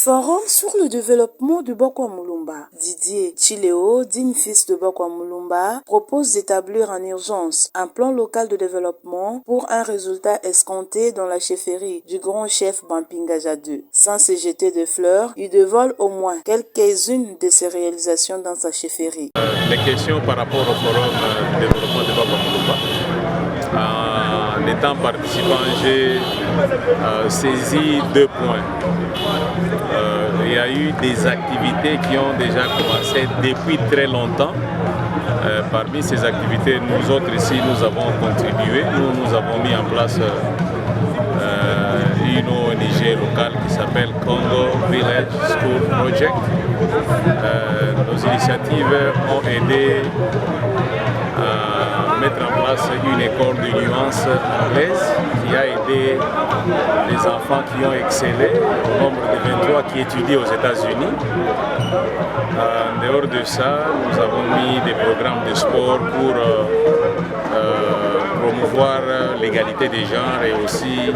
Forum sur le développement de Bokwa Mulumba. Didier Chileo, digne fils de Bokwa Mulumba, propose d'établir en urgence un plan local de développement pour un résultat escompté dans la chefferie du grand chef Bampingaja II. Sans se jeter de fleurs, il dévole au moins quelques-unes de ses réalisations dans sa chefferie. Les questions par rapport au forum de développement de Bokwa Mulumba. En étant participant, j'ai saisi 2 points. Il y a eu des activités qui ont déjà commencé depuis très longtemps. Parmi ces activités, nous autres ici, nous avons contribué. Nous avons mis en place une ONG locale qui s'appelle Congo Village School Project. Nos initiatives ont aidé à mettre en place une école de nuances anglaise qui a aidé les enfants qui ont excellé, au nombre de 23 qui étudient aux États-Unis. En dehors de ça, nous avons mis des programmes de sport pour promouvoir l'égalité des genres et aussi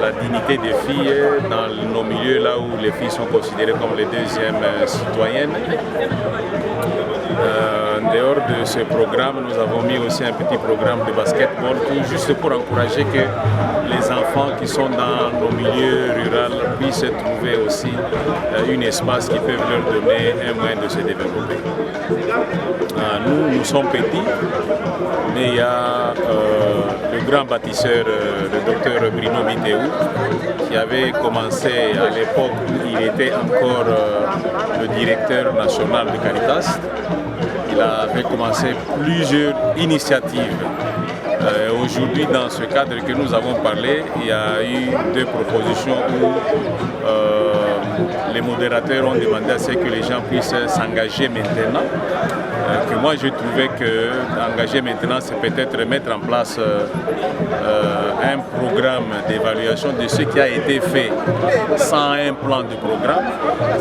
la dignité des filles dans nos milieux là où les filles sont considérées comme les deuxièmes citoyennes. En dehors de ce programme, nous avons mis aussi un petit programme de basketball juste pour encourager que les enfants qui sont dans nos milieux ruraux puissent trouver aussi un espace qui peut leur donner un moyen de se développer. Nous sommes petits, mais il y a le grand bâtisseur, le docteur Bruno Mitéou, qui avait commencé à l'époque où il était encore le directeur national de Caritas. Il avait commencé plusieurs initiatives. Aujourd'hui, dans ce cadre que nous avons parlé, il y a eu 2 propositions où les modérateurs ont demandé à ce que les gens puissent s'engager maintenant. Que moi je trouvais que engager maintenant, c'est peut-être mettre en place un programme d'évaluation de ce qui a été fait sans un plan de programme.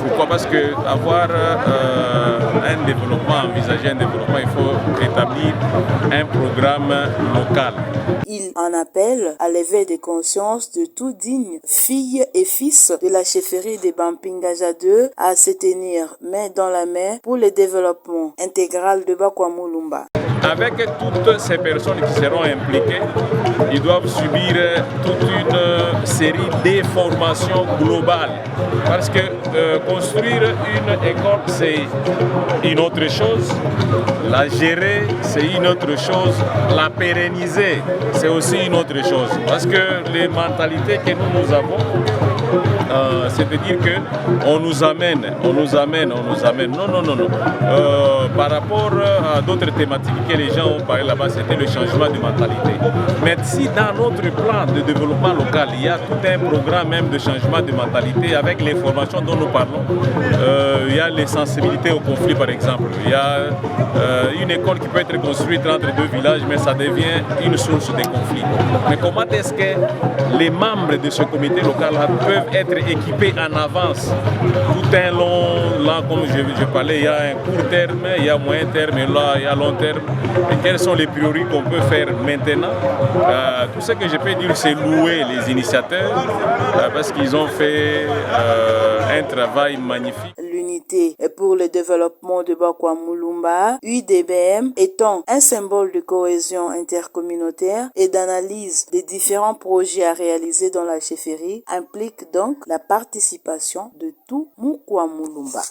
Pourquoi? Parce que avoir un développement, envisager un développement, il faut établir un programme local. Il en appelle à l'éveil des consciences de tout digne filles et fils de la chefferie de Bampingaja II à se tenir main dans la main pour le développement intégral de Bokwa Mulumba. Avec toutes ces personnes qui seront impliquées, ils doivent subir toute une série de formations globales. Parce que construire une école, c'est une autre chose. La gérer, c'est une autre chose. La pérenniser, c'est aussi une autre chose. Parce que les mentalités que nous avons, c'est-à-dire qu'on nous amène. Non. Par rapport à d'autres thématiques que les gens ont parlé là-bas, c'était le changement de mentalité. Mais si dans notre plan de développement local, il y a tout un programme même de changement de mentalité avec les formations dont nous parlons, il y a les sensibilités au conflit par exemple. Il y a une école qui peut être construite entre 2 villages, mais ça devient une source de conflit. Mais comment est-ce que les membres de ce comité local peuvent être équipés en avance tout un long, là comme je parlais, il y a un court terme, il y a moyen terme et là il y a long terme. Et quelles sont les priorités qu'on peut faire maintenant? Tout ce que je peux dire, c'est louer les initiateurs parce qu'ils ont fait un travail magnifique. L'unité pour le développement de Bokwa Mulumba, UDBM, étant un symbole de cohésion intercommunautaire et d'analyse des différents projets à réaliser dans la chefferie, implique donc la participation de tout Bokwa Mulumba.